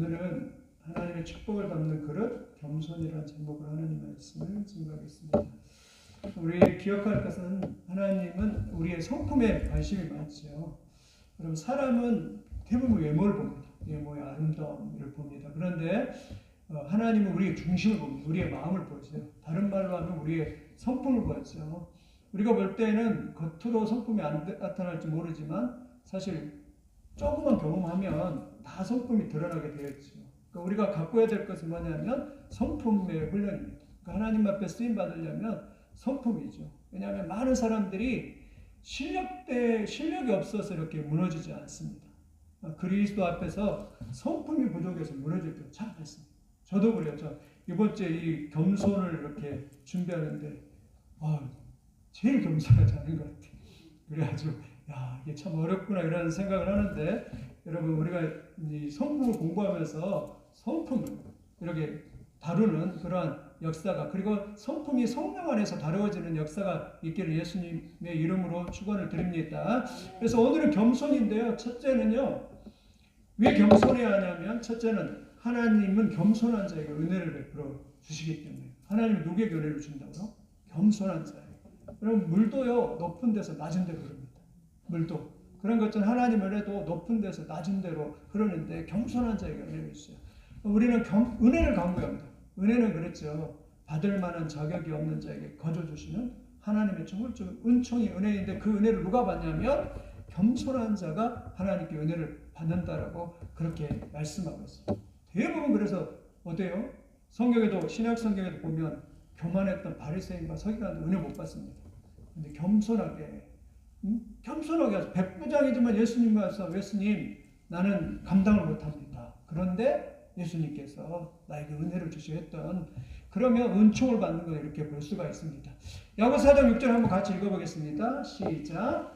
오늘은 하나님의 축복을 담는 그릇, 겸손이라는 제목으로 하나님 말씀을 증거하겠습니다. 우리 기억할 것은 하나님은 우리의 성품에 관심이 많죠. 그럼 사람은 대부분 외모를 봅니다. 외모의 아름다움을 봅니다. 그런데 하나님은 우리의 중심을 봅니다. 우리의 마음을 보세요. 다른 말로 하면 우리의 성품을 보죠. 우리가 볼 때는 겉으로 성품이 안 나타날지 모르지만 사실 조금만 경험하면 다 성품이 드러나게 되어 있죠. 그러니까 우리가 갖고야 될 것은 뭐냐면 성품의 훈련입니다. 그러니까 하나님 앞에 쓰임 받으려면 성품이죠. 왜냐하면 많은 사람들이 실력이 없어서 이렇게 무너지지 않습니다. 그리스도 앞에서 성품이 부족해서 무너질 때 참 많습니다. 저도 그래요. 저 이번 주에 이 겸손을 이렇게 준비하는데 제일 겸손하지 않은 것 같아요. 그래가지고 이게 참 어렵구나 이런 생각을 하는데 여러분 우리가 이 성품을 공부하면서 성품을 이렇게 다루는 그러한 역사가 그리고 성품이 성령 안에서 다루어지는 역사가 있기를 예수님의 이름으로 축원을 드립니다. 그래서 오늘은 겸손인데요. 첫째는요. 왜 겸손해야 하냐면 첫째는 하나님은 겸손한 자에게 은혜를 베풀어 주시기 때문에 하나님은 누구에게 은혜를 준다고요? 겸손한 자에게. 그럼 물도요. 높은 데서 낮은 데로 흐릅니다. 물도. 그런 것처럼 하나님 은혜도 높은 데서 낮은 데로 흐르는데 겸손한 자에게 은혜를 주세요. 우리는 은혜를 강구합니다. 은혜는 그랬죠. 받을 만한 자격이 없는 자에게 거저 주시는 하나님의 은총이 은혜인데 그 은혜를 누가 받냐면 겸손한 자가 하나님께 은혜를 받는다라고 그렇게 말씀하고 있어요. 대부분 그래서 어때요? 성경에도 신약 성경에도 보면 교만했던 바리새인과 서기관도 은혜 못 받습니다. 근데 겸손하게 해서 백부장이지만 예수님 와서 예수님 나는 감당을 못합니다. 그런데 예수님께서 나에게 은혜를 주시고 했던 그러면 은총을 받는 걸 이렇게 볼 수가 있습니다. 야고보서 4장 6절 한번 같이 읽어보겠습니다. 시작.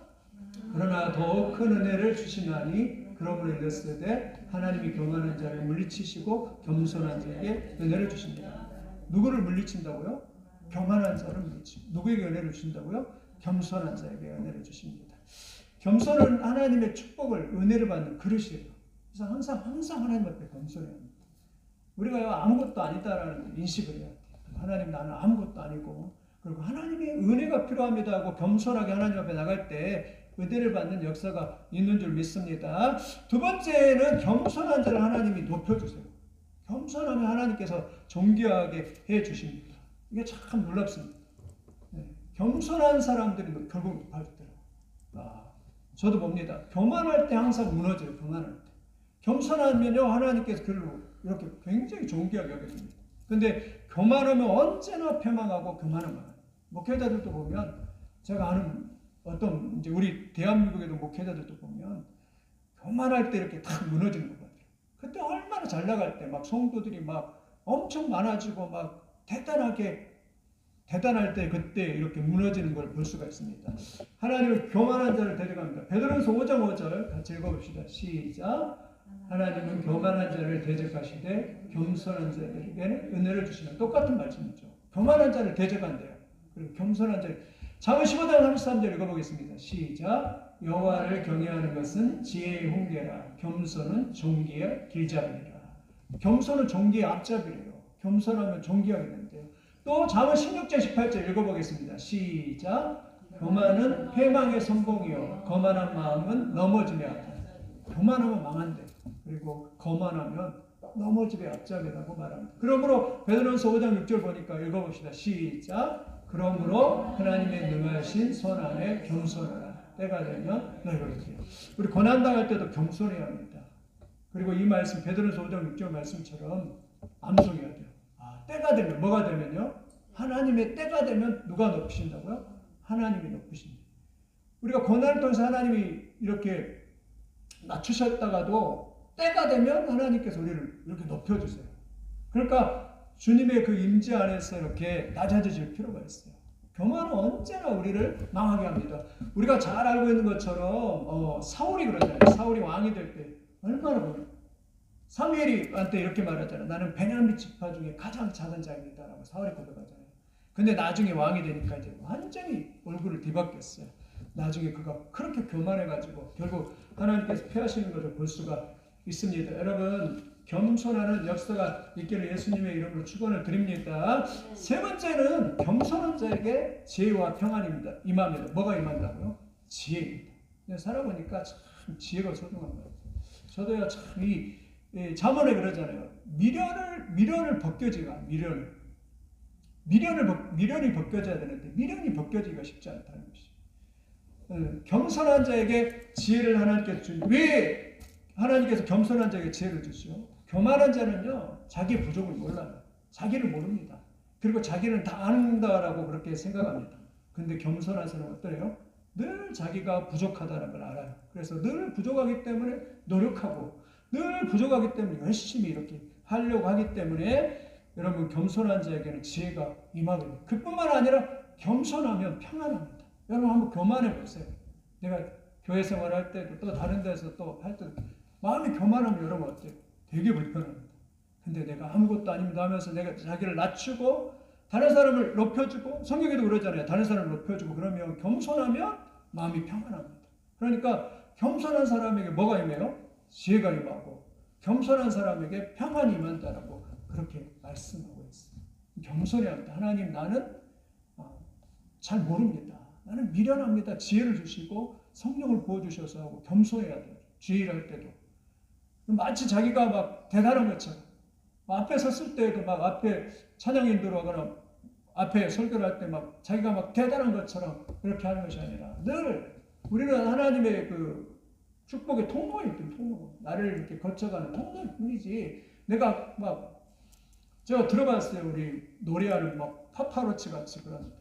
그러나 더욱 큰 은혜를 주시나니 그러므로 일렀으되 하나님이 교만한 자를 물리치시고 겸손한 자에게 은혜를 주십니다. 누구를 물리친다고요? 교만한 자를 물리치고 누구에게 은혜를 주신다고요? 겸손한 자에게 은혜를 주십니다. 겸손은 하나님의 축복을 은혜를 받는 그릇이에요. 그래서 항상 하나님 앞에 겸손해야 합니다. 우리가 아무것도 아니다라는 인식을 해야 돼요. 하나님 나는 아무것도 아니고 그리고 하나님의 은혜가 필요합니다 하고 겸손하게 하나님 앞에 나갈 때 은혜를 받는 역사가 있는 줄 믿습니다. 두 번째는 겸손한 자를 하나님이 높여주세요. 겸손하면 하나님께서 존귀하게 해주십니다. 이게 참 놀랍습니다. 겸손한 사람들이 결국 높아지더라고요. 저도 봅니다. 교만할 때 항상 무너져요. 교만할 때. 겸손하면요 하나님께서 그를 이렇게 굉장히 존귀하게 여겨줍니다. 근데 교만하면 언제나 패망하고 교만하면 목회자들도 보면 제가 아는 어떤 이제 우리 대한민국에도 목회자들도 보면 교만할 때 이렇게 탁 무너지는 것 같아요. 그때 얼마나 잘 나갈 때 막 성도들이 막 엄청 많아지고 막 대단할 때 그때 이렇게 무너지는 걸 볼 수가 있습니다. 하나님은 교만한 자를 데려갑니다. 베드로전서 5장 5절 같이 읽어봅시다. 시작. 하나님은 교만한 자를 대적하시되 겸손한 자들에게는 은혜를 주시는 똑같은 말씀이죠. 교만한 자를 대적한대요. 그리고 겸손한 자를 잠언 15장 33절 읽어보겠습니다. 시작. 여호와를 경외하는 것은 지혜의 훈계라 겸손은 존귀의 길잡이라. 겸손은 존귀의 앞잡이래요. 겸손하면 존귀하게 된대요. 또 잠언 16장 18절 읽어보겠습니다. 시작. 교만은 패망의 성공이요 거만한 마음은 넘어짐에 앞다. 교만하면 망한대. 그리고 거만하면 넘어짐의 앞잡이라고 말합니다. 그러므로 베드로전서 5장 6절 보니까 읽어봅시다. 시작. 그러므로 하나님의 능하신 손 안에 겸손하라. 때가 되면 너희를 이기리라. 우리 고난당할 때도 겸손해야 합니다. 그리고 이 말씀 베드로전서 5장 6절 말씀처럼 암송해야 돼요. 때가 되면 뭐가 되면요? 하나님의 때가 되면 누가 높이신다고요? 하나님이 높이십니다. 우리가 고난을 통해서 하나님이 이렇게 낮추셨다가도 때가 되면 하나님께서 우리를 이렇게 높여주세요. 그러니까 주님의 그 임재 안에서 이렇게 낮아질 필요가 있어요. 교만은 언제나 우리를 망하게 합니다. 우리가 잘 알고 있는 것처럼 사울이 그러잖아요. 사울이 왕이 될 때 얼마나 보면 사무엘이한테 이렇게 말하잖아요. 나는 베냐민 지파 중에 가장 작은 자입니다 라고 사울이 고백하잖아요. 근데 나중에 왕이 되니까 이제 완전히 얼굴을 뒤바뀌었어요. 나중에 그가 그렇게 교만해가지고 결국 하나님께서 피하시는 것을 볼 수가 있습니다. 여러분 겸손하는 역사가 있기를 예수님의 이름으로 축원을 드립니다. 세 번째는 겸손한 자에게 지혜와 평안입니다. 임합니다. 뭐가 임한다고요? 지혜입니다. 살아보니까 참 지혜가 소중한 거예요. 저도요 참 이 잠언에 그러잖아요. 미련을 벗겨지가 미련이 벗겨져야 되는데 미련이 벗겨지기가 쉽지 않다는 것이. 겸손한 자에게 지혜를 하나님께서 주니 왜 하나님께서 겸손한 자에게 지혜를 주시오? 교만한 자는요 자기의 부족을 몰라요. 자기를 모릅니다. 그리고 자기는 다 안다라고 그렇게 생각합니다. 근데 겸손한 사람은 어떠해요? 늘 자기가 부족하다는 걸 알아요. 그래서 늘 부족하기 때문에 노력하고 늘 부족하기 때문에 열심히 이렇게 하려고 하기 때문에 여러분 겸손한 자에게는 지혜가 임하거든요. 그뿐만 아니라 겸손하면 평안합니다. 여러분 한번 교만해 보세요. 내가 교회 생활할 때도 또 다른 데서 또 할 때도 마음이 교만하면 여러분 어때요? 되게 불편합니다. 근데 내가 아무것도 아닙니다 하면서 내가 자기를 낮추고 다른 사람을 높여주고 성경에도 그러잖아요. 다른 사람을 높여주고 그러면 겸손하면 마음이 평안합니다. 그러니까 겸손한 사람에게 뭐가 임해요? 지혜가 임하고 겸손한 사람에게 평안이 임한다라고 그렇게 말씀하고 있어요. 겸손해야 합니다. 하나님 나는 잘 모릅니다. 나는 미련합니다. 지혜를 주시고 성령을 부어주셔서 하고 겸손해야 돼요. 주의를 할 때도. 마치 자기가 막 대단한 것처럼 앞에 섰을 때에도 막 앞에 찬양 인도로 하거나 앞에 설교를 할 때 막 자기가 막 대단한 것처럼 그렇게 하는 것이 아니라 늘 우리는 하나님의 그 축복의 통로일 통로. 나를 이렇게 거쳐가는 통로일 뿐이지 내가 막 제가 들어봤어요. 우리 노래하는 막 파파로치 같이 그런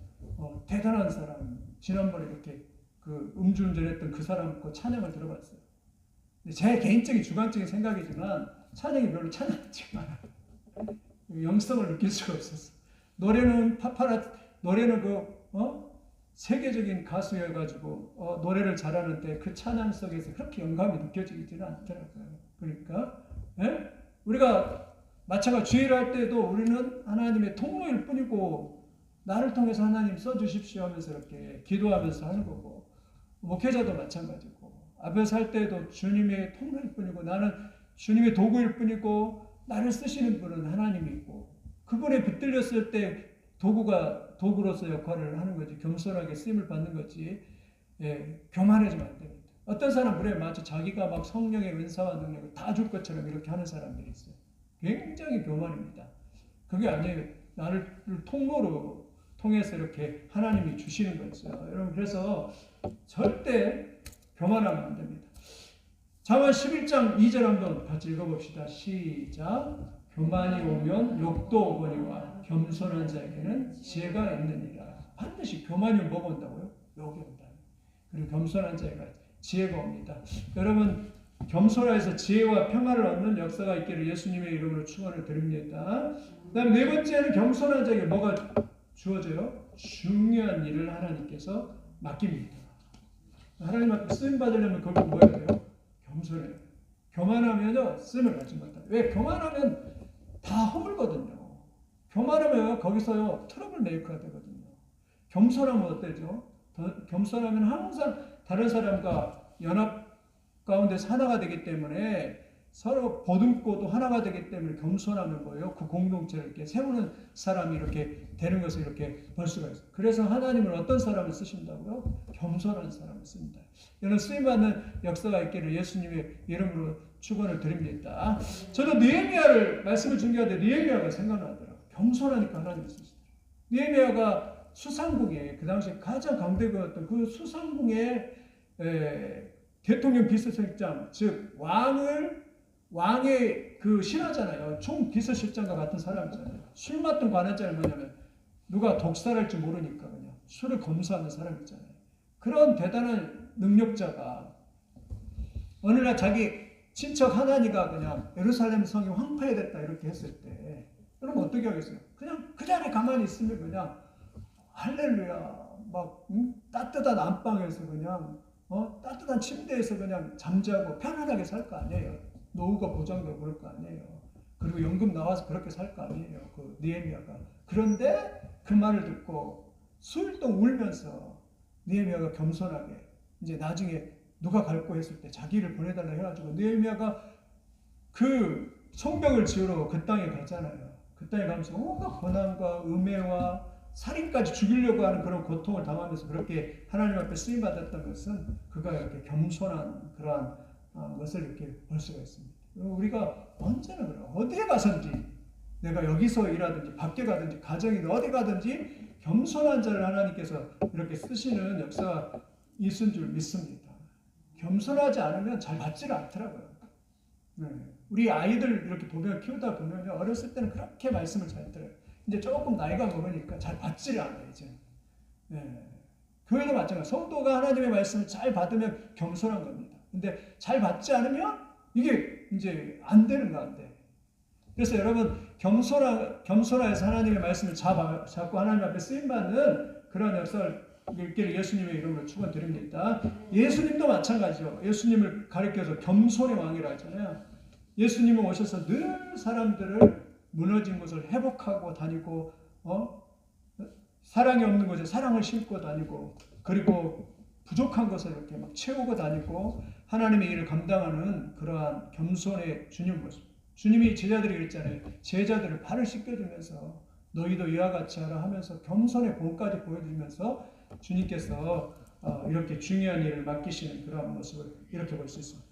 대단한 사람 지난번에 이렇게 그 음주운전했던 그 사람 그 찬양을 들어봤어요. 제 개인적인 주관적인 생각이지만 찬양이 별로 찬양하지 않아요. 영성을 느낄 수가 없었어. 노래는 세계적인 가수여가지고 노래를 잘하는데 그 찬양 속에서 그렇게 영감이 느껴지지는 않더라고요. 그러니까 우리가 마찬가지 주의를 할 때도 우리는 하나님의 통로일 뿐이고 나를 통해서 하나님 써주십시오 하면서 이렇게 기도하면서 하는 거고 목회자도 마찬가지고 앞에서 할 때도 주님의 통로일 뿐이고 나는 주님의 도구일 뿐이고 나를 쓰시는 분은 하나님이고 그분에 붙들렸을 때 도구로서 역할을 하는 거지 겸손하게 쓰임을 받는 거지 교만해지면 안 됩니다. 어떤 사람 그래 마치 자기가 막 성령의 은사와 능력을 다 줄 것처럼 이렇게 하는 사람들이 있어요. 굉장히 교만입니다. 그게 아니에요. 나를 통로로 통해서 이렇게 하나님이 주시는 거죠. 여러분 그래서 절대 교만하면 안 됩니다. 잠언 11장 2절 한번 같이 읽어봅시다. 시작. 교만이 오면 욕도 오거니와 겸손한 자에게는 지혜가 있느니라. 반드시 교만이 뭐가 온다고요? 욕이 온다. 그리고 겸손한 자에게 지혜가 옵니다. 여러분 겸손해서 지혜와 평안을 얻는 역사가 있기를 예수님의 이름으로 축원을 드립니다. 그 다음 네 번째는 겸손한 자에게 뭐가 주어져요? 중요한 일을 하나님께서 맡깁니다. 하나님 앞에 쓰임 받으려면 결국 뭐 해야 돼요? 겸손해요. 교만하면요 쓰임을 받지 못해요. 왜? 교만하면 다 허물거든요. 교만하면 거기서요 트러블 메이커가 되거든요. 겸손하면 어때죠? 겸손하면 항상 다른 사람과 연합 가운데서 하나가 되기 때문에 서로 보듬고도 하나가 되기 때문에 겸손하면 뭐예요? 그 공동체를 이렇게 세우는 사람이 이렇게 되는 것을 이렇게 볼 수가 있어요. 그래서 하나님은 어떤 사람을 쓰신다고요? 겸손한 사람을 씁니다. 이런 쓰임받는 역사가 있기를 예수님의 이름으로 축원을 드립니다. 저도 느헤미야를 말씀을 준비하는데 느헤미야가 생각나더라고요. 겸손하니까 하나님을 쓰시더라고요. 느헤미야가 수상궁에 그 당시 가장 강대국이었던 그 수상궁에 대통령 비서실장 즉 왕의 그 신하잖아요. 총 비서실장과 같은 사람이잖아요. 술 맡던 관할자는 뭐냐면 누가 독살할지 모르니까 그냥 술을 검사하는 사람이잖아요. 그런 대단한 능력자가 어느 날 자기 친척 하나니가 그냥 예루살렘 성이 황폐해졌다 이렇게 했을 때 여러분 어떻게 하겠어요? 그냥 그 자리에 가만히 있으면 그냥 할렐루야 막 따뜻한 안방에서 그냥 따뜻한 침대에서 그냥 잠자고 편안하게 살 거 아니에요. 노후가 보장되고 그럴 거 아니에요. 그리고 연금 나와서 그렇게 살 거 아니에요. 그 느헤미야가. 그런데 그 말을 듣고 수일 동안 울면서 느헤미야가 겸손하게 이제 나중에 누가 갈고 했을 때 자기를 보내달라 해가지고 느헤미야가 그 성벽을 지으러 그 땅에 가잖아요. 그 땅에 가면서 온갖 고난과 음해와 살인까지 죽이려고 하는 그런 고통을 당하면서 그렇게 하나님 앞에 쓰임 받았던 것은 그가 이렇게 겸손한 그러한 것을 이렇게 볼 수가 있습니다. 우리가 언제나 그래요. 어디에 가든지 내가 여기서 일하든지 밖에 가든지 가정이든 어디 가든지 겸손한 자를 하나님께서 이렇게 쓰시는 역사가 있은 줄 믿습니다. 겸손하지 않으면 잘 받지를 않더라고요. 네. 우리 아이들 이렇게 보면 키우다 보면 어렸을 때는 그렇게 말씀을 잘 들어요. 이제 조금 나이가 먹으니까 잘 받지를 않아요. 이제. 네. 교회도 마찬가지. 성도가 하나님의 말씀을 잘 받으면 겸손한 겁니다. 근데 잘 받지 않으면 이게 이제 안 되는 거 안 돼. 그래서 여러분 겸손해서 하나님의 말씀을 잡고 하나님 앞에 쓰임받는 그런 역사를 있기를 예수님의 이름으로 축원드립니다. 예수님도 마찬가지죠. 예수님을 가리켜서 겸손의 왕이라 하잖아요. 예수님은 오셔서 늘 사람들을 무너진 곳을 회복하고 다니고 사랑이 없는 곳에 사랑을 심고 다니고 그리고 부족한 것을 이렇게 막 채우고 다니고 하나님의 일을 감당하는 그러한 겸손의 주님 모습. 주님이 제자들이 그랬잖아요. 제자들을 발을 씻겨주면서 너희도 이와 같이 하라 하면서 겸손의 본까지 보여주면서 주님께서 이렇게 중요한 일을 맡기시는 그러한 모습을 이렇게 볼 수 있습니다.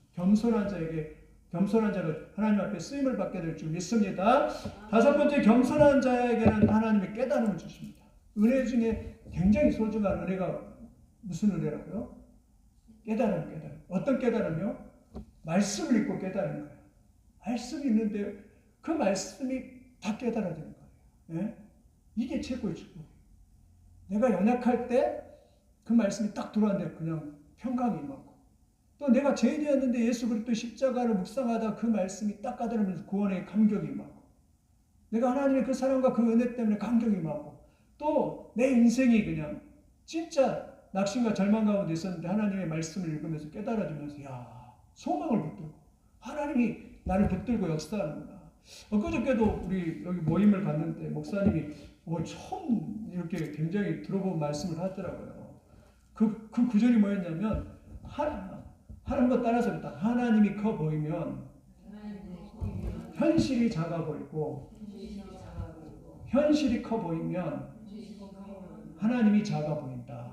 겸손한 자를 하나님 앞에 쓰임을 받게 될 줄 믿습니다. 다섯 번째, 겸손한 자에게는 하나님의 깨달음을 주십니다. 은혜 중에 굉장히 소중한 은혜가 무슨 은혜라고요? 깨달음. 어떤 깨달음이요? 말씀을 읽고 깨달은 거예요. 말씀이 있는데 그 말씀이 다 깨달아지는 거예요. 예? 이게 최고의 축복이에요. 내가 연약할 때 그 말씀이 딱 들어왔는데 그냥 평강이 임하고 또 내가 죄인이었는데 예수 그리스도의 십자가를 묵상하다 그 말씀이 딱 깨달으면서 구원의 감격이 임하고 내가 하나님의 그 사랑과 그 은혜 때문에 감격이 임하고 또 내 인생이 그냥 진짜 낙심과 절망 가운데 있었는데 하나님의 말씀을 읽으면서 깨달아지면서 야 소망을 붙들고 하나님이 나를 붙들고 역사하는구나. 엊그저께도 우리 여기 모임을 갔는데 목사님이 처음 이렇게 굉장히 들어본 말씀을 하더라고요. 그 구절이 뭐였냐면 하는 것 따라서 일단 하나님이 커 보이면 현실이 작아 보이고 현실이 커 보이면 하나님이 작아 보인다.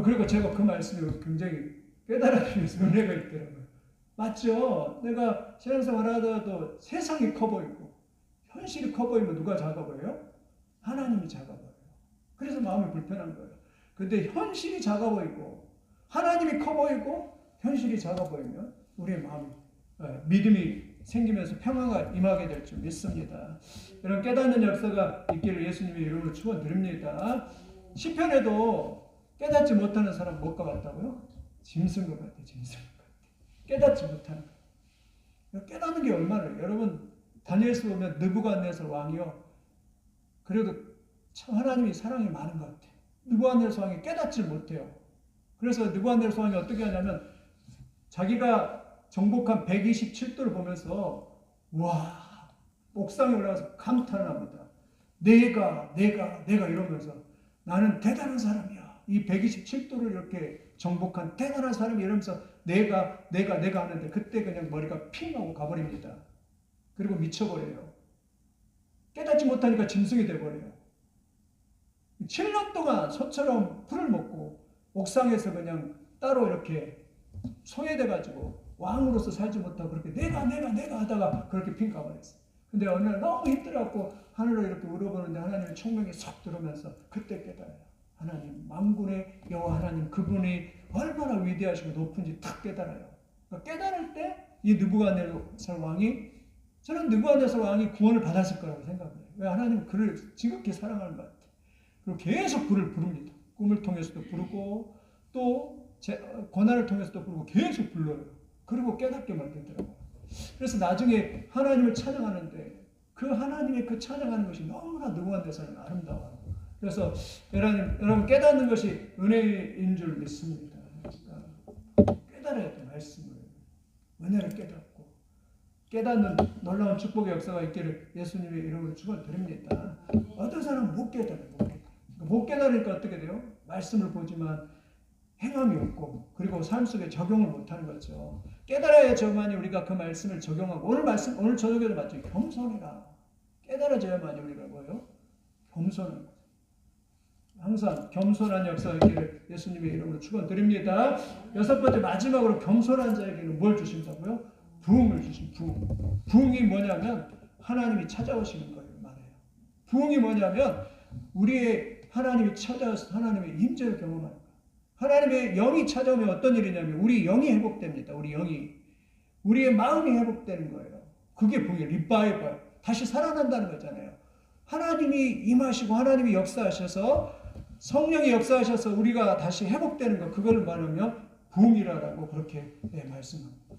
그리고 제가 그 말씀을 굉장히 깨달아지면서 은혜가 있더라고요. 맞죠? 내가 신앙생활 하다가도 세상이 커 보이고 현실이 커 보이면 누가 작아 보여요? 하나님이 작아 보여요. 그래서 마음이 불편한 거예요. 근데 현실이 작아 보이고 하나님이 커 보이고 현실이 작아 보이면 우리의 마음이 믿음이 생기면서 평화가 임하게 될 줄 믿습니다. 이런 깨닫는 역사가 있기를 예수님의 이름으로 축원드립니다. 시편에도 깨닫지 못하는 사람 뭐가 같다고요? 짐승 것 같아요. 짐승 것 같아요. 깨닫지 못하는 것. 깨닫는 게 얼마나 여러분 다니엘서 보면 느부갓네살 왕이요. 그래도 참 하나님이 사랑이 많은 것 같아요. 느부갓네살 왕이 깨닫지 못해요. 그래서 느부갓네살 왕이 어떻게 하냐면 자기가 정복한 127도를 보면서 와 옥상에 올라가서 감탄을 합니다. 내가 이러면서 나는 대단한 사람이야. 이 127도를 이렇게 정복한 대단한 사람이 이러면서 내가 하는데 그때 그냥 머리가 핑 하고 가버립니다. 그리고 미쳐버려요. 깨닫지 못하니까 짐승이 돼버려요. 7년 동안 소처럼 풀을 먹고 옥상에서 그냥 따로 이렇게 소외돼가지고 왕으로서 살지 못하고 그렇게 내가 하다가 그렇게 핑 가버렸어요. 근데 어느 날 너무 힘들어갖고 하늘로 이렇게 울어보는데 하나님의 총명이 쏙 들어오면서 그때 깨달아요. 하나님 만군의 여호와 하나님 그분이 얼마나 위대하시고 높은지 탁 깨달아요. 그러니까 깨달을 때 이 느부갓네살 왕이 저는 느부갓네살 왕이 구원을 받았을 거라고 생각해요. 왜 하나님은 그를 지극히 사랑하는 것 같아요. 그리고 계속 그를 부릅니다. 꿈을 통해서도 부르고 또 고난을 통해서도 부르고 계속 불러요. 그리고 깨닫게 만들더라고요. 그래서 나중에 하나님을 찬양하는데 그 하나님의 그 찬양하는 것이 너무나 느부갓네살은 아름다워요. 그래서 여러분 깨닫는 것이 은혜인 줄 믿습니다. 깨달아야 돼 말씀을. 은혜를 깨닫고 깨닫는 놀라운 축복의 역사가 있기를 예수님의 이름으로 축원드립니다. 어떤 사람은 못 깨달아요. 못 깨달으니까 어떻게 돼요? 말씀을 보지만 행함이 없고 그리고 삶 속에 적용을 못하는 거죠. 깨달아야지만이 우리가 그 말씀을 적용하고 오늘 저녁에도 맞죠. 겸손해라. 깨달아져야만이 우리가 뭐예요? 겸손한 거죠. 항상 겸손한 역사가 있기를 예수님의 이름으로 축원드립니다. 6번째 마지막으로 겸손한 자에게는 뭘 주신다고요? 부흥을 주신 부흥. 부흥이 뭐냐면 하나님이 찾아오시는 거예요. 말해요. 부흥이 뭐냐면 우리의 하나님이 찾아와서 하나님의 임재를 경험하는 거예요. 하나님의 영이 찾아오면 어떤 일이냐면 우리 영이 회복됩니다. 우리의 마음이 회복되는 거예요. 그게 부흥이에요. 리바이벌. 다시 살아난다는 거잖아요. 하나님이 임하시고 하나님이 역사하셔서 성령이 역사하셔서 우리가 다시 회복되는 것, 그걸 말하면 부흥이라고 그렇게 말씀합니다.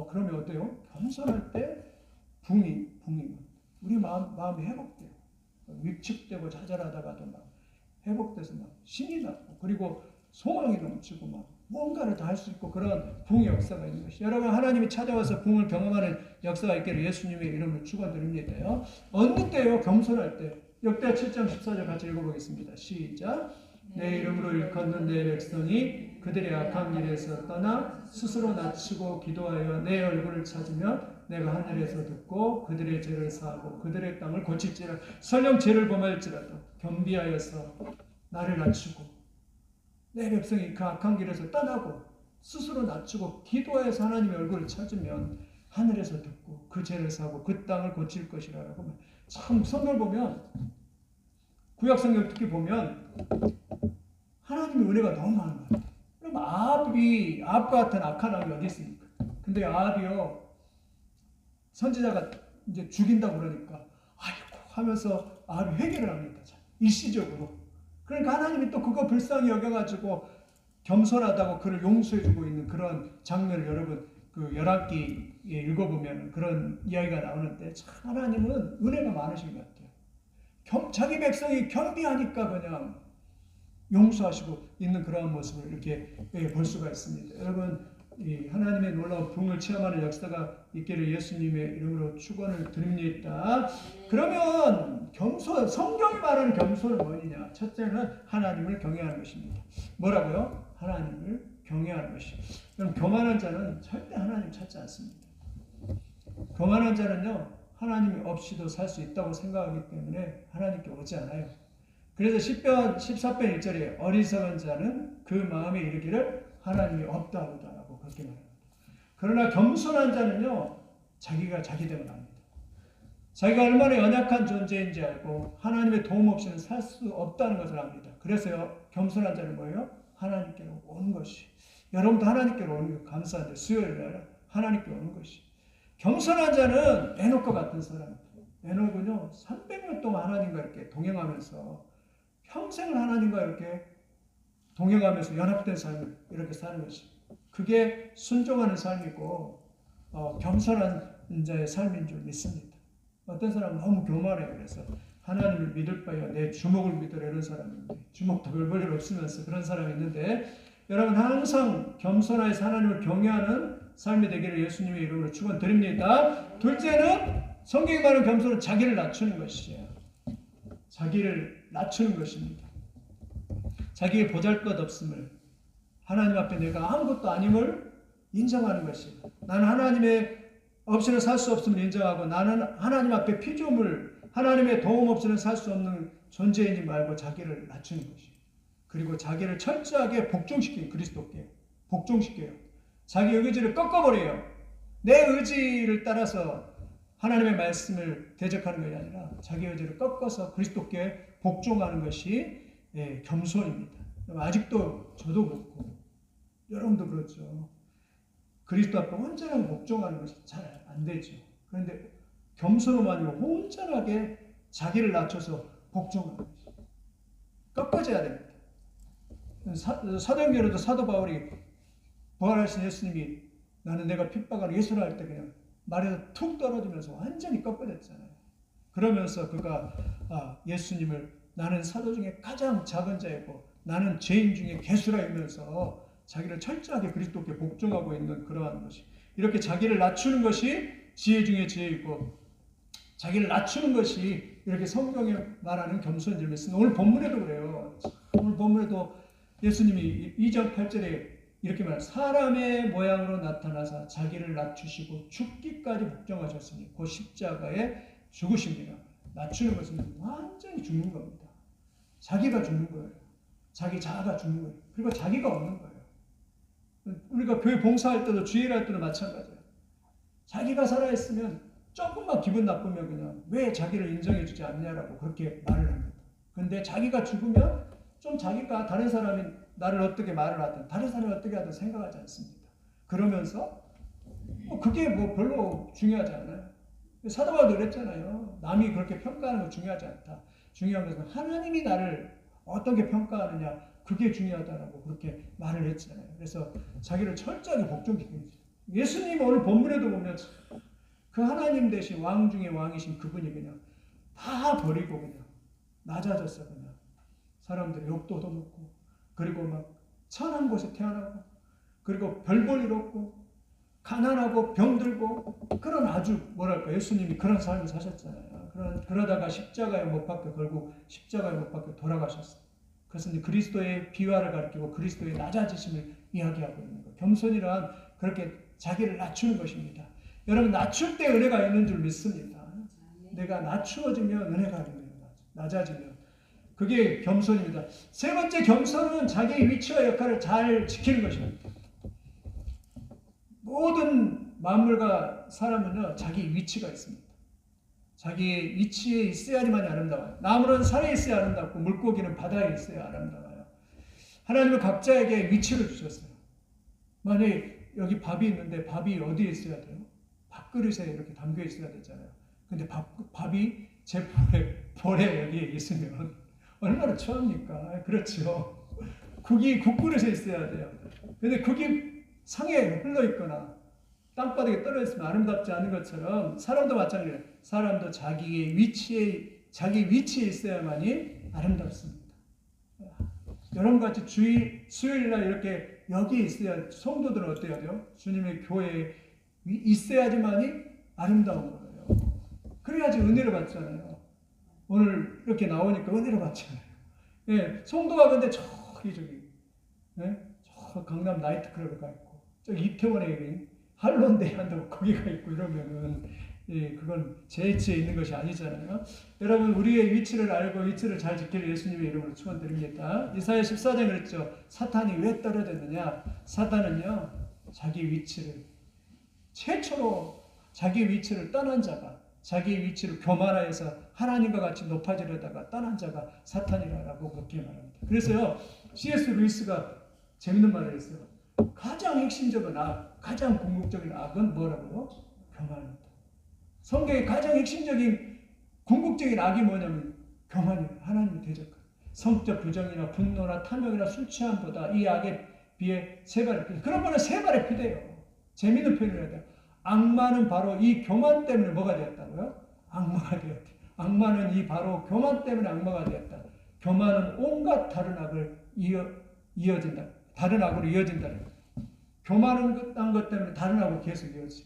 그러면 어때요? 겸손할 때 부흥이 우리 마음이 회복돼요. 위축되고 좌절하다가도 막 회복돼서 막 신이 나고 그리고 소망이 넘치고 막 뭔가를 다 할 수 있고 그런 부흥의 역사가 있는 것이. 여러분 하나님이 찾아와서 부흥을 경험하는 역사가 있기를 예수님의 이름으로 축원드립니다요. 어느 때요? 겸손할 때. 역대하 7장 14절 같이 읽어보겠습니다. 시작. 내 이름으로 일컫는 내 백성이 그들의 악한 길에서 떠나 스스로 낮추고 기도하여 내 얼굴을 찾으면 내가 하늘에서 듣고 그들의 죄를 사하고 그들의 땅을 고칠지라. 설령 죄를 범할지라도 겸비하여서 나를 낮추고 내 백성이 그 악한 길에서 떠나고 스스로 낮추고 기도하여서 하나님의 얼굴을 찾으면 하늘에서 듣고 그 죄를 사하고 그 땅을 고칠 것이라고. 참 성경을 보면 구약성경 특히 보면 하나님의 은혜가 너무 많은 것 같아요. 그럼 아합과 같은 악한 왕이 어디 있습니까? 근데 아합이요 선지자가 이제 죽인다고 그러니까 아이고 하면서 아합이 회개를 합니다. 일시적으로. 그러니까 하나님이 또 그거 불쌍히 여겨가지고 겸손하다고 그를 용서해주고 있는 그런 장면을 여러분 그 열왕기에 읽어보면 그런 이야기가 나오는데 참 하나님은 은혜가 많으신 것 같아요. 자기 백성이 겸비하니까 그냥 용서하시고 있는 그런 모습을 이렇게 볼 수가 있습니다. 여러분 이 하나님의 놀라운 부흥을 체험하는 역사가 있기를 예수님의 이름으로 축원을 드립니다. 그러면 성경이 말하는 겸손은 뭐냐? 첫째는 하나님을 경외하는 것입니다. 뭐라고요? 하나님을 경외하는 것이. 그럼 교만한 자는 절대 하나님 찾지 않습니다. 교만한 자는요 하나님이 없이도 살 수 있다고 생각하기 때문에 하나님께 오지 않아요. 그래서 14편 1절에 어리석은 자는 그 마음에 이르기를 하나님이 없다고 그렇게 말합니다. 그러나 겸손한 자는요 자기가 자기대로 합니다. 자기가 얼마나 연약한 존재인지 알고 하나님의 도움 없이는 살 수 없다는 것을 압니다. 그래서요 겸손한 자는 뭐예요? 하나님께로 오는 것이. 여러분도 하나님께로 오는 게 감사한데 수요일날 하나님께 오는 것이. 겸손한 자는 에녹과 같은 사람입니다. 에녹은요 300년 동안 하나님과 이렇게 동행하면서 평생을 하나님과 이렇게 동행하면서 연합된 삶을 이렇게 사는 것이. 그게 순종하는 삶이고 겸손한 자의 삶인 줄 믿습니다. 어떤 사람은 너무 교만해요. 그래서 하나님을 믿을 바에야 내 주먹을 믿으라 이런 사람인데 주먹도 별 볼 일 없으면서 그런 사람이 있는데 여러분 항상 겸손하여서 하나님을 경외하는 삶이 되기를 예수님의 이름으로 축원드립니다. 둘째는 성경이 말하는 겸손은 자기를 낮추는 것이에요. 자기를 낮추는 것입니다. 자기의 보잘것없음을 하나님 앞에 내가 아무것도 아님을 인정하는 것입니다. 나는 하나님의 없이는 살 수 없음을 인정하고 나는 하나님 앞에 피조물, 하나님의 도움 없이는 살 수 없는 존재이지 말고 자기를 낮추는 것입니다. 그리고 자기를 철저하게 복종시키는 그리스도께 복종시켜요. 자기 의지를 꺾어버려요. 내 의지를 따라서 하나님의 말씀을 대적하는 것이 아니라 자기 의지를 꺾어서 그리스도께 복종하는 것이 겸손입니다. 아직도 저도 그렇고 여러분도 그렇죠. 그리스도 앞에 온전하게 복종하는 것이 잘 안 되죠. 그런데 겸손함만이 온전하게 자기를 낮춰서 복종하는 것이 꺾어져야 됩니다. 사도행전에도 사도 바울이 부활하신 예수님이 나는 내가 핍박하는 예수를 할 때 그냥 말에서 툭 떨어지면서 완전히 꺾어졌잖아요. 그러면서 그가 예수님을 나는 사도 중에 가장 작은 자이고 나는 죄인 중에 개수라이면서 자기를 철저하게 그리스도께 복종하고 있는 그러한 것이 이렇게 자기를 낮추는 것이 지혜 중에 지혜이고 자기를 낮추는 것이 이렇게 성경에 말하는 겸손인 줄 믿습니다. 오늘 본문에도 그래요. 오늘 본문에도 예수님이 2장 8절에 이렇게 말해요. 사람의 모양으로 나타나사 자기를 낮추시고 죽기까지 복종하셨으니 그 십자가에 죽으십니다. 낮추는 것은 완전히 죽는 겁니다. 자기가 죽는 거예요. 자기 자아가 죽는 거예요. 그리고 자기가 없는 거예요. 우리가 교회 봉사할 때도 주일할 때도 마찬가지예요. 자기가 살아있으면 조금만 기분 나쁘면 그냥 왜 자기를 인정해주지 않냐라고 그렇게 말을 합니다. 근데 자기가 죽으면 좀 자기가 다른 사람이 나를 어떻게 말을 하든 다른 사람이 어떻게 하든 생각하지 않습니다. 그러면서 그게 뭐 별로 중요하지 않아요. 사도 바울도 그랬잖아요. 남이 그렇게 평가하는 거 중요하지 않다. 중요한 것은 하나님이 나를 어떻게 평가하느냐 그게 중요하다라고 그렇게 말을 했잖아요. 그래서 자기를 철저하게 복종시키는 거죠. 예수님 오늘 본문에도 보면 그 하나님 대신 왕 중에 왕이신 그분이 그냥 다 버리고 그냥 낮아졌어. 그냥 사람들이 욕도 얻어먹고 그리고 막 천한 곳에 태어나고 그리고 별 볼 일 없고 가난하고 병들고 그런 아주 뭐랄까 예수님이 그런 삶을 사셨잖아요. 그러다가 십자가에 못 박혀 결국 십자가에 못 박혀 돌아가셨어요. 그래서 이제 그리스도의 비화를 가리키고 그리스도의 낮아지심을 이야기하고 있는 거예요. 겸손이란 그렇게 자기를 낮추는 것입니다. 여러분 낮출 때 은혜가 있는 줄 믿습니다. 내가 낮추어지면 은혜가 있는 거예요. 낮아지면. 그게 겸손입니다. 세 번째 겸손은 자기의 위치와 역할을 잘 지키는 것입니다. 모든 만물과 사람은요, 자기 위치가 있습니다. 자기의 위치에 있어야지만 아름다워요. 나무는 산에 있어야 아름답고 물고기는 바다에 있어야 아름다워요. 하나님은 각자에게 위치를 주셨어요. 만약에 여기 밥이 있는데 밥이 어디에 있어야 돼요? 밥그릇에 이렇게 담겨 있어야 되잖아요. 근데 밥이 제 볼에 여기에 있으면 얼마나 추합니까? 그렇죠. 국그릇에 있어야 돼요. 근데 국이 상에 흘러있거나 땅바닥에 떨어졌으면 아름답지 않은 것처럼 사람도 마찬가지예요. 사람도 자기 위치에 있어야만이 아름답습니다. 여러 가지 수요일날 이렇게 여기 있어야 성도들은 어때야 돼요? 주님의 교회에 있어야지만이 아름다운 거예요. 그래야지 은혜를 받잖아요. 오늘 이렇게 나오니까 은혜를 받잖아요. 예, 성도가 근데 저기 저 강남 나이트클럽에 가 있고 저기 이태원에 할론데이 한다고 거기 가 있고 이러면은 그건 제 위치에 있는 것이 아니잖아요. 여러분 우리의 위치를 알고 위치를 잘 지킬 예수님의 이름으로 축원드립니다. 이사야 14장 그랬죠. 사탄이 왜 떨어졌느냐? 사탄은요 자기 위치를 최초로 자기 위치를 떠난 자가 자기 위치를 교만하여서 하나님과 같이 높아지려다가 떠난 자가 사탄이라고 그렇게 말합니다. 그래서요 C.S. 루이스가 재밌는 말을 했어요. 가장 핵심적인 악, 가장 궁극적인 악은 뭐라고요? 교만입니다. 성경의 가장 핵심적인 궁극적인 악이 뭐냐면 교만이에요. 하나님을 대적하는 성적 부정이나 분노나 탐욕이나 술 취함보다 이 악에 비해 세 발에 피대요. 그런 거는 세 발에 피대요. 재미있는 표현을 해야 돼요. 악마는 바로 이 교만 때문에 뭐가 되었다고요? 악마가 되었다. 악마는 이 바로 교만 때문에 악마가 되었다. 교만은 온갖 다른 악을 이어진다. 다른 악으로 이어진다. 교만한 것 때문에 다른 악으로 계속 이어지.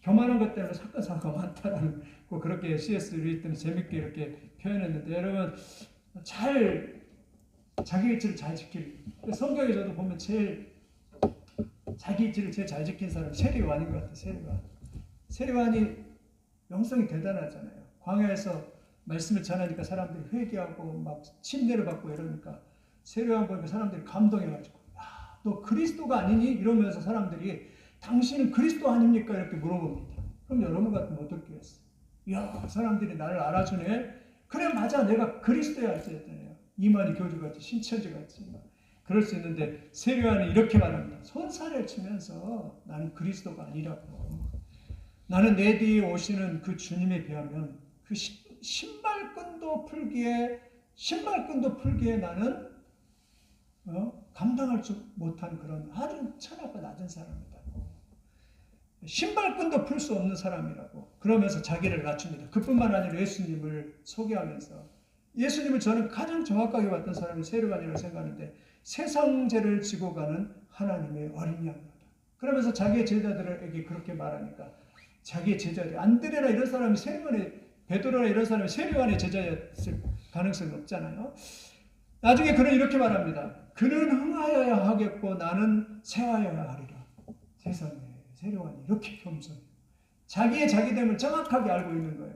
교만한 것 때문에 사건사고가 많다라는 그렇게 C.S. 루이스는 재밌게 이렇게 표현했는데 여러분 자기 위치를 잘 지킬. 성경에서도 보면 제일 자기 위치를 제일 잘 지킨 사람이 세리완인 것 같아요. 세리완이 영성이 대단하잖아요. 광야에서 말씀을 전하니까 사람들이 회개하고 막 침례를 받고 이러니까 세리완 보니까 사람들이 감동해가지고 야, 너 그리스도가 아니니? 이러면서 사람들이 당신은 그리스도 아닙니까? 이렇게 물어봅니다. 그럼 여러분 같으면 어떻게 했어요? 이야 사람들이 나를 알아주네. 그래 맞아 내가 그리스도야 했잖아요. 이만희 교주같이 신천지같이 그럴 수 있는데 세리완은 이렇게 말합니다. 손살을 치면서 나는 그리스도가 아니라고. 나는 내 뒤에 오시는 그 주님에 비하면 그 신발끈도 풀기에 나는 감당할 수 못한 그런 아주 천하가 낮은 사람이다. 신발끈도 풀 수 없는 사람이라고 그러면서 자기를 낮춥니다. 그뿐만 아니라 예수님을 소개하면서 예수님을 저는 가장 정확하게 봤던 사람이 세리완이라고 생각하는데 세상 죄를 지고 가는 하나님의 어린 양이다. 그러면서 자기의 제자들에게 그렇게 말하니까 자기의 제자들이 안드레나 이런 사람이 베드로나 이런 사람이 세리완의 제자였을 가능성이 없잖아요. 나중에 그는 이렇게 말합니다. 그는 흥하여야 하겠고 나는 쇠하여야 하리라. 세상에 세례요한이 이렇게 겸손해요. 자기의 자기됨을 정확하게 알고 있는 거예요.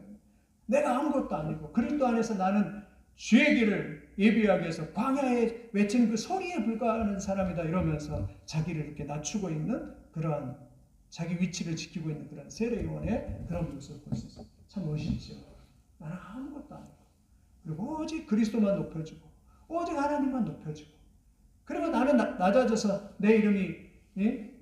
내가 아무것도 아니고 그리스도 안에서 나는 주의 길을 예비하기 위해서 광야에 외치는 그 소리에 불과한 사람이다 이러면서 자기를 이렇게 낮추고 있는 그러한 자기 위치를 지키고 있는 그런 세례요한의 그런 모습을 볼 수 있어요. 참 멋있죠. 나는 아무것도 아니고 그리고 오직 그리스도만 높여주고 오직 하나님만 높여주고 그리고 나는 낮아져서 내 이름이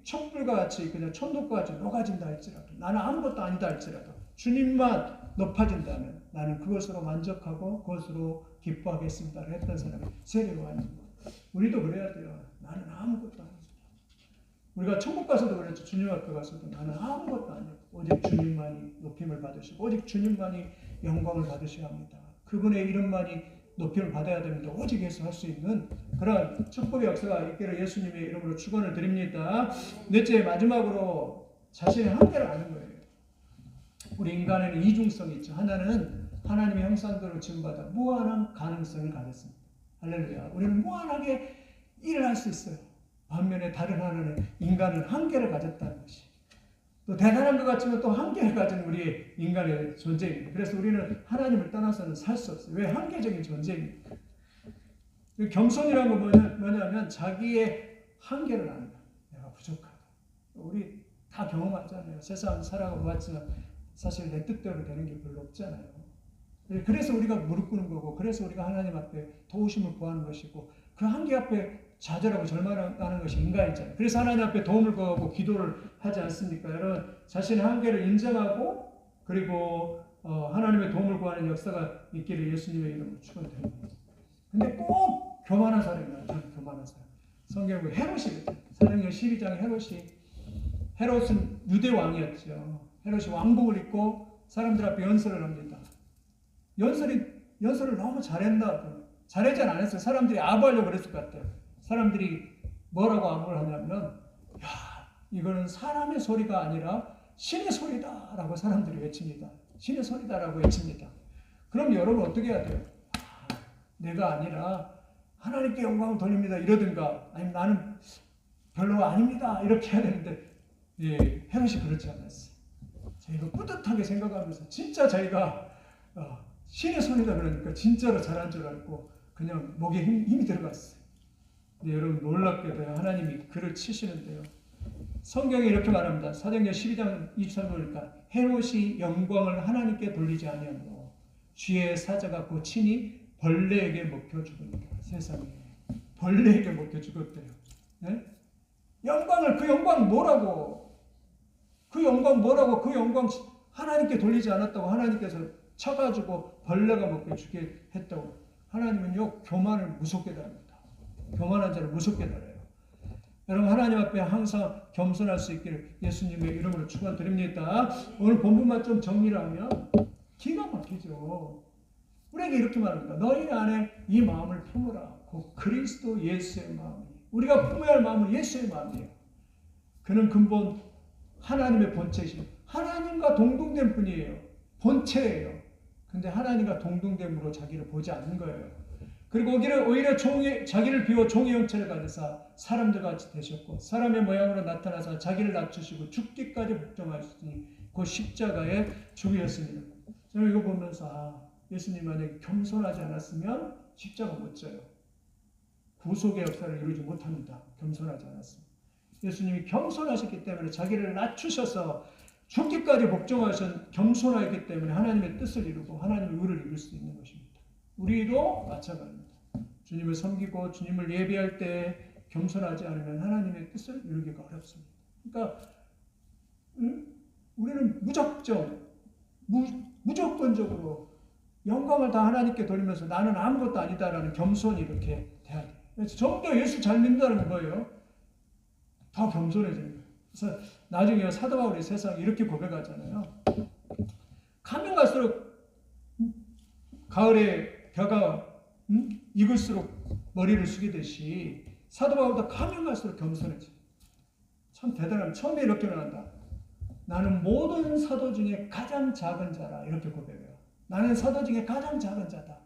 촛불과 같이 그냥 천독과 같이 녹아진다 할지라도 나는 아무것도 아니다 할지라도 주님만 높아진다면 나는 그것으로 만족하고 그것으로 기뻐하겠습니다를 했던 사람이 세례요한입니다. 우리도 그래야 돼요. 나는 아무것도 아니죠. 우리가 천국 가서도 그랬죠. 주님 앞에 가서도 나는 아무것도 아니고 오직 주님만이 높임을 받으시고 오직 주님만이 영광을 받으셔야 합니다. 그분의 이름만이 높임을 받아야 됩니다. 오직 예수 할 수 있는 그런 축복의 역사가 있기를 예수님의 이름으로 축원을 드립니다. 넷째, 마지막으로 자신의 한계를 아는 거예요. 우리 인간에는 이중성이 있죠. 하나는 하나님의 형상대로 지음받아 무한한 가능성을 가졌습니다. 할렐루야. 우리는 무한하게 일을 할 수 있어요. 반면에 다른 하나는 인간은 한계를 가졌다는 것이 또 대단한 것 같지만 또 한계를 가진 우리 인간의 존재입니다. 그래서 우리는 하나님을 떠나서는 살 수 없어요. 왜? 한계적인 존재입니다. 겸손이라는 건 뭐냐면 자기의 한계를 아는 거예요. 내가 부족하다. 우리 다 경험하잖아요. 세상 살아가 봤지만 사실 내 뜻대로 되는 게 별로 없잖아요. 그래서 우리가 무릎 꿇는 거고 그래서 우리가 하나님 앞에 도우심을 구하는 것이고 그 한계 앞에 좌절하고 절망하는 것이 인간이잖아요. 그래서 하나님 앞에 도움을 구하고 기도를 하지 않습니까? 여러분 자신의 한계를 인정하고 그리고 하나님의 도움을 구하는 역사가 있기를 예수님의 이름으로 축원드립니다. 근데 꼭 교만한 사람이 나와요. 교만한 사람. 성경에 보면 헤롯이 사도행전 12장에 헤롯은 유대 왕이었죠. 헤롯이 왕복을 입고 사람들 앞에 연설을 합니다. 연설을 너무 잘했나? 잘하지 않았어요. 사람들이 아부하려고 그랬을 것 같아요. 사람들이 뭐라고 아부를 하냐면 야, 이거는 사람의 소리가 아니라 신의 소리다라고 사람들이 외칩니다. 신의 소리다라고 외칩니다. 그럼 여러분 어떻게 해야 돼요? 내가 아니라 하나님께 영광을 돌립니다. 이러든가 아니면 나는 별로 아닙니다. 이렇게 해야 되는데 헤롯이 그렇지 않았어요. 저희가 뿌듯하게 생각하면서 진짜 자기가 신의 소리다 그러니까 진짜로 잘한 줄 알고 그냥 목에 힘이 들어갔어요. 근데 여러분 놀랍게도 하나님이 그를 치시는데요. 성경이 이렇게 말합니다. 사도행전 12장 23절 보니까 헤롯이 영광을 하나님께 돌리지 아니하므로 주의 사자가 곧 친히 벌레에게 먹혀 죽으니까. 세상에 벌레에게 먹혀 죽었대요. 네? 그 영광 뭐라고 그 영광 하나님께 돌리지 않았다고 하나님께서 쳐가지고 벌레가 먹게 죽게 했다고. 하나님은요 교만을 무섭게 다릅니다. 교만한 자를 무섭게 다뤄요. 여러분 하나님 앞에 항상 겸손할 수 있기를 예수님의 이름으로 축원드립니다. 오늘 본문만 좀 정리를 하면 기가 막히죠. 우리에게 이렇게 말합니다. 너희 안에 이 마음을 품으라. 곧 그리스도 예수의 마음이. 우리가 품어야 할 마음은 예수의 마음이에요. 그는 근본 하나님의 본체이시고 하나님과 동등된 분이에요. 본체예요. 근데 하나님과 동등됨으로 자기를 보지 않는 거예요. 그리고 오히려 자기를 비워 종의 형체를 가지사 사람들과 같이 되셨고 사람의 모양으로 나타나서 자기를 낮추시고 죽기까지 복종하시니 그 십자가에 죽으셨습니다. 저는 이거 보면서 예수님 만약에 겸손하지 않았으면 십자가 못 져요. 구속의 역사를 이루지 못합니다. 겸손하지 않았으면. 예수님이 겸손하셨기 때문에 자기를 낮추셔서 죽기까지 복종하신 겸손하기 때문에 하나님의 뜻을 이루고 하나님의 의를 이룰 수 있는 것입니다. 우리도 마찬가지입니다. 주님을 섬기고 주님을 예배할 때 겸손하지 않으면 하나님의 뜻을 이루기가 어렵습니다. 그러니까 우리는 무조건적으로 영광을 다 하나님께 돌리면서 나는 아무것도 아니다라는 겸손이 이렇게 돼야 돼요. 그래서 좀 더 예수 잘 믿는다는 건 뭐예요? 더 겸손해지는 거예요. 그래서 나중에 사도 바울이 세상에 이렇게 고백하잖아요. 가면 갈수록 가을에 벼가 익을수록 머리를 숙이듯이 사도 바울도 가면 갈수록 겸손해져. 참 대단합니다. 처음에 이렇게 말한다. 나는 모든 사도 중에 가장 작은 자라 이렇게 고백해요. 나는 사도 중에 가장 작은 자다.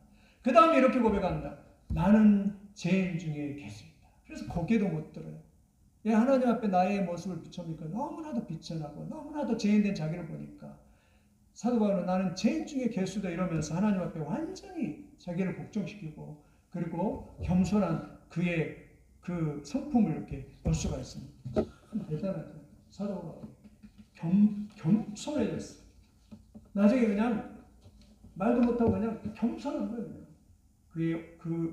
그 다음에 이렇게 고백한다. 나는 죄인 중에 개수이다. 그래서 고개도 못 들어요. 예, 하나님 앞에 나의 모습을 비춰보니까 너무나도 비천하고 너무나도 죄인된 자기를 보니까 사도 바울은 나는 죄인 중에 개수다 이러면서 하나님 앞에 완전히 자기를 복종시키고 그리고 겸손한 그의 그 성품을 이렇게 볼 수가 있습니다. 참 대단하죠. 사도 바울 겸손해졌어요. 나중에 그냥 말도 못하고 그냥 겸손한 거예요. 그냥.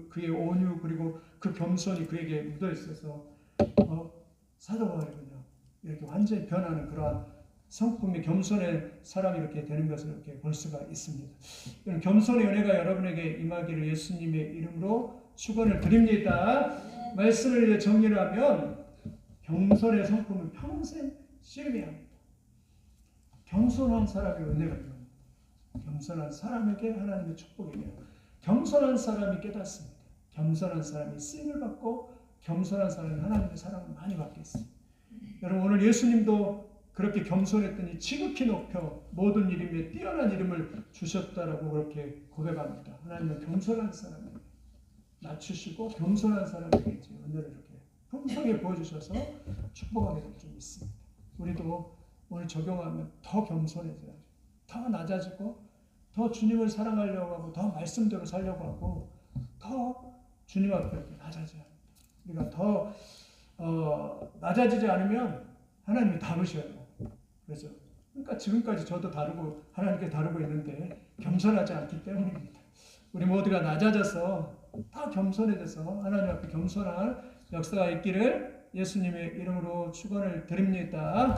그의 온유 그리고 그 겸손이 그에게 묻어 있어서 사도 바울이 그냥 이렇게 완전히 변하는 그러한 성품의 겸손의 사람이 이렇게 되는 것을 이렇게 볼 수가 있습니다. 겸손의 은혜가 여러분에게 임하기를 예수님의 이름으로 축원을 드립니다. 말씀을 정리를 하면 겸손의 성품은 평생 씨름해야 합니다. 겸손한 사람의 은혜가 임합니다. 겸손한 사람에게 하나님의 축복이에요. 겸손한 사람이 깨닫습니다. 겸손한 사람이 쓰임을 받고 겸손한 사람이 하나님의 사랑을 많이 받게 있어요. 여러분 오늘 예수님도 그렇게 겸손했더니 지극히 높여 모든 이름에 뛰어난 이름을 주셨다라고 그렇게 고백합니다. 하나님은 겸손한 사람에게 낮추시고 겸손한 사람에게 이제 은혜를 이렇게 풍성하게 보여주셔서 축복하게 될 줄 믿습니다. 우리도 오늘 적용하면 더 겸손해져야죠. 더 낮아지고 더 주님을 사랑하려고 하고 더 말씀대로 살려고 하고 더 주님 앞에 이렇게 낮아져야 합니다. 우리가 더 낮아지지 않으면 하나님이 다루셔요. 그래서 그러니까 지금까지 저도 다루고 하나님께 다루고 있는데 겸손하지 않기 때문입니다. 우리 모두가 낮아져서 더 겸손해져서 하나님 앞에 겸손한 역사가 있기를 예수님의 이름으로 축원을 드립니다.